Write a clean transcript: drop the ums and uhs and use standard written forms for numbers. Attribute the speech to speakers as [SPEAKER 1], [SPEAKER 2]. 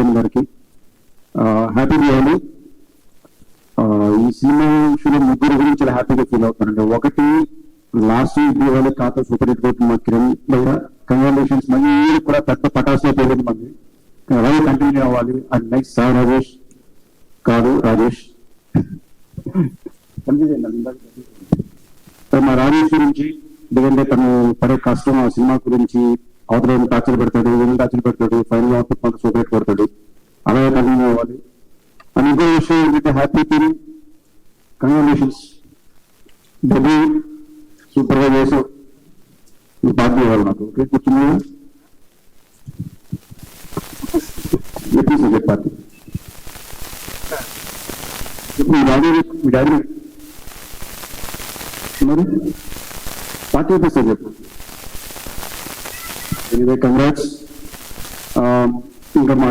[SPEAKER 1] సత్యం గారికి. హ్యాపీ దివాళీ. ఈ సినిమా విషయంలో ముగ్గురు గురించి చాలా హ్యాపీగా ఫీల్ అవుతానండి. ఒకటి, లాస్ట్ దీపావళి ఖాతా సూపర్ హిట్ కొట్టిన మా కిరణ్ భయ్య, కంగ్రాచులేషన్స్. మళ్ళీ కూడా పెద్ద పటాసులో పోలేదు మంది, అలాగే కంటిన్యూ అవ్వాలి. అండ్ నెక్స్ట్ సార్ రాజేష్ కాదు రాజేష్ మా రాజేష్ గురించి, ఎందుకంటే తను పడే కష్టం ఆ సినిమా గురించి, అవతల టార్చర్ పెడతాడు, వీళ్ళు టార్చర్ పెడతాడు, ఫైనల్ అవుట్పుట్ మాత్రం సూపర్ హిట్ కొడతాడు, అలాగే కంటిన్యూ అవ్వాలి. అండ్ ఇంకో విషయం ఏంటంటే హ్యాపీ టీమ్, కంగ్రాచులేషన్స్. డబ్బు సూపర్ గా చేసావు, నువ్వు పార్టీ ఇవ్వాలి నాకు. ఓకే, కూర్చున్నా పార్టీ. మీ డాడీ మరి పార్టీ ఇప్పిస్తారు చెప్పు. కంగ్రాట్స్. ఇంకా మా